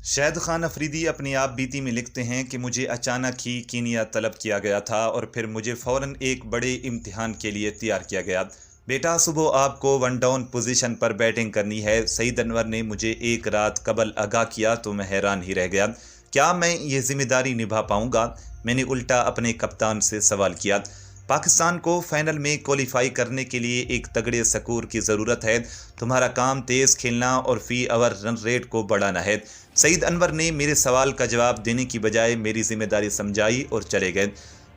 شاہد خان افریدی اپنی آپ بیتی میں لکھتے ہیں کہ مجھے اچانک ہی کینیا طلب کیا گیا تھا اور پھر مجھے فوراً ایک بڑے امتحان کے لیے تیار کیا گیا۔ بیٹا صبح آپ کو ون ڈاؤن پوزیشن پر بیٹنگ کرنی ہے۔ سعید انور نے مجھے ایک رات قبل آگاہ کیا تو میں حیران ہی رہ گیا۔ کیا میں یہ ذمہ داری نبھا پاؤں گا؟ میں نے الٹا اپنے کپتان سے سوال کیا۔ پاکستان کو فائنل میں کوالیفائی کرنے کے لیے ایک تگڑے سکور کی ضرورت ہے۔ تمہارا کام تیز کھیلنا اور فی اوور رن ریٹ کو بڑھانا ہے۔ سعید انور نے میرے سوال کا جواب دینے کی بجائے میری ذمہ داری سمجھائی اور چلے گئے۔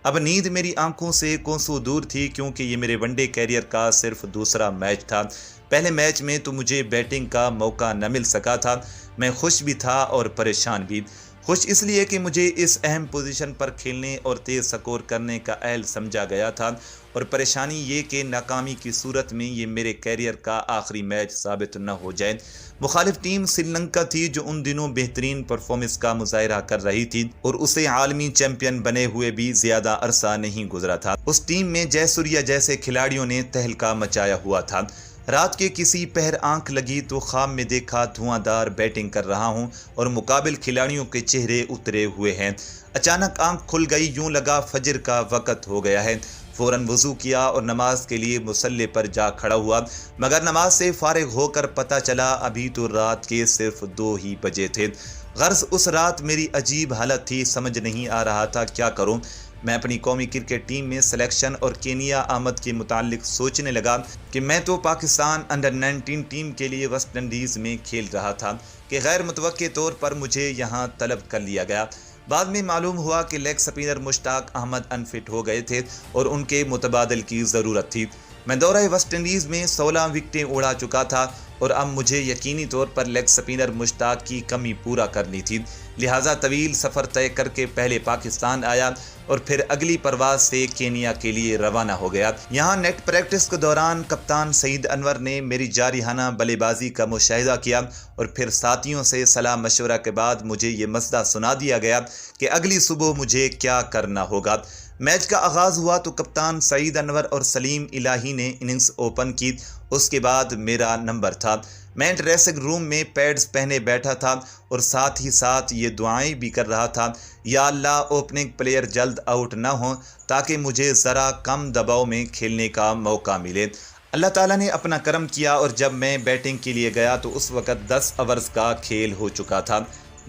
اب نیند میری آنکھوں سے کوسوں دور تھی کیونکہ یہ میرے ون ڈے کیریئر کا صرف دوسرا میچ تھا۔ پہلے میچ میں تو مجھے بیٹنگ کا موقع نہ مل سکا تھا۔ میں خوش بھی تھا اور پریشان بھی۔ خوش اس لیے کہ مجھے اس اہم پوزیشن پر کھیلنے اور تیز سکور کرنے کا اہل سمجھا گیا تھا، اور پریشانی یہ کہ ناکامی کی صورت میں یہ میرے کیریئر کا آخری میچ ثابت نہ ہو جائے۔ مخالف ٹیم سری لنکا تھی جو ان دنوں بہترین پرفارمنس کا مظاہرہ کر رہی تھی اور اسے عالمی چیمپئن بنے ہوئے بھی زیادہ عرصہ نہیں گزرا تھا۔ اس ٹیم میں جے سوریا جیسے کھلاڑیوں نے تہلکہ مچایا ہوا تھا۔ رات کے کسی پہر آنکھ لگی تو خواب میں دیکھا دھواں دار بیٹنگ کر رہا ہوں اور مقابل کھلاڑیوں کے چہرے اترے ہوئے ہیں۔ اچانک آنکھ کھل گئی، یوں لگا فجر کا وقت ہو گیا ہے۔ فوراً وضو کیا اور نماز کے لیے مصلی پر جا کھڑا ہوا، مگر نماز سے فارغ ہو کر پتہ چلا ابھی تو رات کے صرف 2 ہی بجے تھے۔ غرض اس رات میری عجیب حالت تھی، سمجھ نہیں آ رہا تھا کیا کروں۔ میں اپنی قومی کرکٹ ٹیم میں سلیکشن اور کینیا آمد کے متعلق سوچنے لگا کہ میں تو پاکستان انڈر 19 ٹیم کے لیے ویسٹ انڈیز میں کھیل رہا تھا کہ غیر متوقع طور پر مجھے یہاں طلب کر لیا گیا۔ بعد میں معلوم ہوا کہ لیگ سپنر مشتاق احمد انفٹ ہو گئے تھے اور ان کے متبادل کی ضرورت تھی۔ میں دورہ ویسٹ انڈیز میں 16 وکٹیں اڑا چکا تھا اور اب مجھے یقینی طور پر لیگ سپنر مشتاق کی کمی پورا کرنی تھی، لہٰذا طویل سفر طے کر کے پہلے پاکستان آیا اور پھر اگلی پرواز سے کینیا کے لیے روانہ ہو گیا۔ یہاں نیٹ پریکٹس کے دوران کپتان سعید انور نے میری جارحانہ بلے بازی کا مشاہدہ کیا اور پھر ساتھیوں سے صلاح مشورہ کے بعد مجھے یہ مسئلہ سنا دیا گیا کہ اگلی صبح مجھے کیا کرنا ہوگا۔ میچ کا آغاز ہوا تو کپتان سعید انور اور سلیم الہی نے اننگز اوپن کی۔ اس کے بعد میرا نمبر تھا۔ میں ڈریسنگ روم میں پیڈز پہنے بیٹھا تھا اور ساتھ ہی ساتھ یہ دعائیں بھی کر رہا تھا، یا اللہ اوپننگ پلیئر جلد آؤٹ نہ ہوں تاکہ مجھے ذرا کم دباؤ میں کھیلنے کا موقع ملے۔ اللہ تعالیٰ نے اپنا کرم کیا اور جب میں بیٹنگ کے لیے گیا تو اس وقت 10 اوورز کا کھیل ہو چکا تھا۔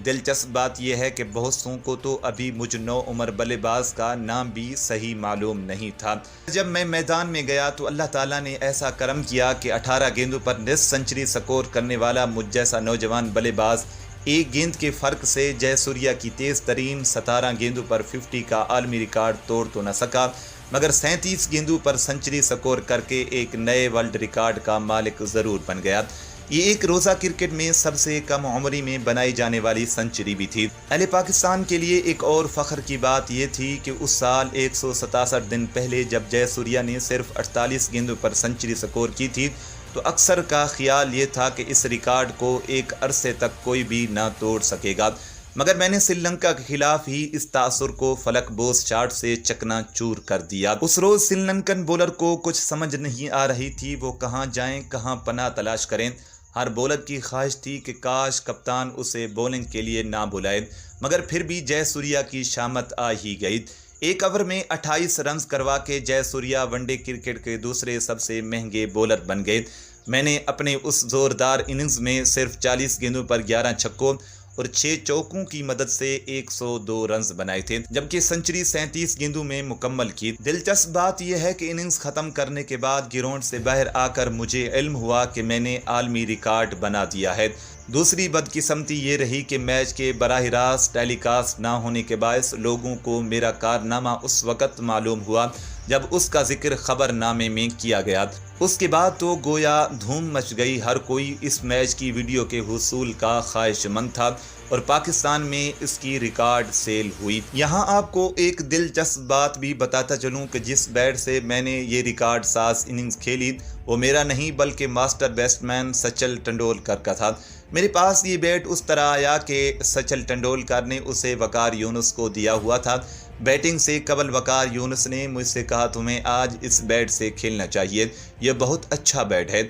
دلچسپ بات یہ ہے کہ بہت سوں کو تو ابھی مجھ نو عمر بلے باز کا نام بھی صحیح معلوم نہیں تھا۔ جب میں میدان میں گیا تو اللہ تعالیٰ نے ایسا کرم کیا کہ 18 گیندوں پر نصف سنچری سکور کرنے والا مجھ جیسا نوجوان بلے باز ایک گیند کے فرق سے جے سوریا کی تیز ترین 17 گیندوں پر 50 کا عالمی ریکارڈ توڑ تو نہ سکا، مگر 37 گیندوں پر سنچری سکور کر کے ایک نئے ورلڈ ریکارڈ کا مالک ضرور بن گیا۔ یہ ایک روزہ کرکٹ میں سب سے کم عمری میں بنائی جانے والی سنچری بھی تھی۔ اہل پاکستان کے لیے ایک اور فخر کی بات یہ تھی کہ اس سال 167 دن پہلے جب جے سوریا نے صرف 48 گیندوں پر سنچری سکور کی تھی تو اکثر کا خیال یہ تھا کہ اس ریکارڈ کو ایک عرصے تک کوئی بھی نہ توڑ سکے گا، مگر میں نے سری لنکا کے خلاف ہی اس تاثر کو فلک بوس شاٹ سے چکنا چور کر دیا۔ اس روز سری لنکن بولر کو کچھ سمجھ نہیں آ رہی تھی، وہ کہاں جائیں کہاں پناہ تلاش کریں۔ ہر بولر کی خواہش تھی کہ کاش کپتان اسے بولنگ کے لیے نہ بلائے، مگر پھر بھی جے سوریا کی شامت آ ہی گئی۔ ایک اوور میں 28 رنز کروا کے جے سوریا ون ڈے کرکٹ کے دوسرے سب سے مہنگے بولر بن گئے۔ میں نے اپنے اس زوردار اننگز میں صرف 40 گیندوں پر 11 چھکوں اور 6 چوکوں کی مدد سے 102 رنز بنائے تھے، جبکہ سنچری 37 گیندوں میں مکمل کی۔ دلچسپ بات یہ ہے کہ اننگز ختم کرنے کے بعد گراؤنڈ سے باہر آ کر مجھے علم ہوا کہ میں نے عالمی ریکارڈ بنا دیا ہے۔ دوسری بدقسمتی یہ رہی کہ میچ کے براہ راست ٹیلی کاسٹ نہ ہونے کے باعث لوگوں کو میرا کارنامہ اس وقت معلوم ہوا جب اس کا ذکر خبر نامے میں کیا گیا۔ اس کے بعد تو گویا دھوم مچ گئی، ہر کوئی اس میچ کی ویڈیو کے حصول کا خواہش مند تھا اور پاکستان میں اس کی ریکارڈ سیل ہوئی۔ یہاں آپ کو ایک دلچسپ بات بھی بتاتا چلوں کہ جس بیٹ سے میں نے یہ ریکارڈ ساز اننگز کھیلی وہ میرا نہیں بلکہ ماسٹر بیٹسمین سچل ٹنڈولکر کا تھا۔ میرے پاس یہ بیٹ اس طرح آیا کہ سچل ٹنڈولکر نے اسے وقار یونس کو دیا ہوا تھا۔ بیٹنگ سے قبل وقار یونس نے مجھ سے کہا تمہیں آج اس بیٹ سے کھیلنا چاہیے، یہ بہت اچھا بیٹ ہے۔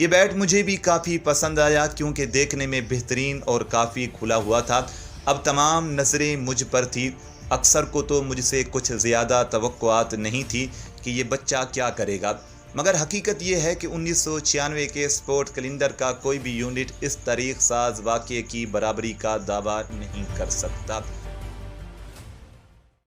یہ بیٹ مجھے بھی کافی پسند آیا کیونکہ دیکھنے میں بہترین اور کافی کھلا ہوا تھا۔ اب تمام نظریں مجھ پر تھی۔ اکثر کو تو مجھ سے کچھ زیادہ توقعات نہیں تھی کہ یہ بچہ کیا کرے گا، مگر حقیقت یہ ہے کہ 1996 کے اسپورٹ کیلنڈر کا کوئی بھی یونٹ اس تاریخ ساز واقعے کی برابری کا دعویٰ نہیں کر سکتا۔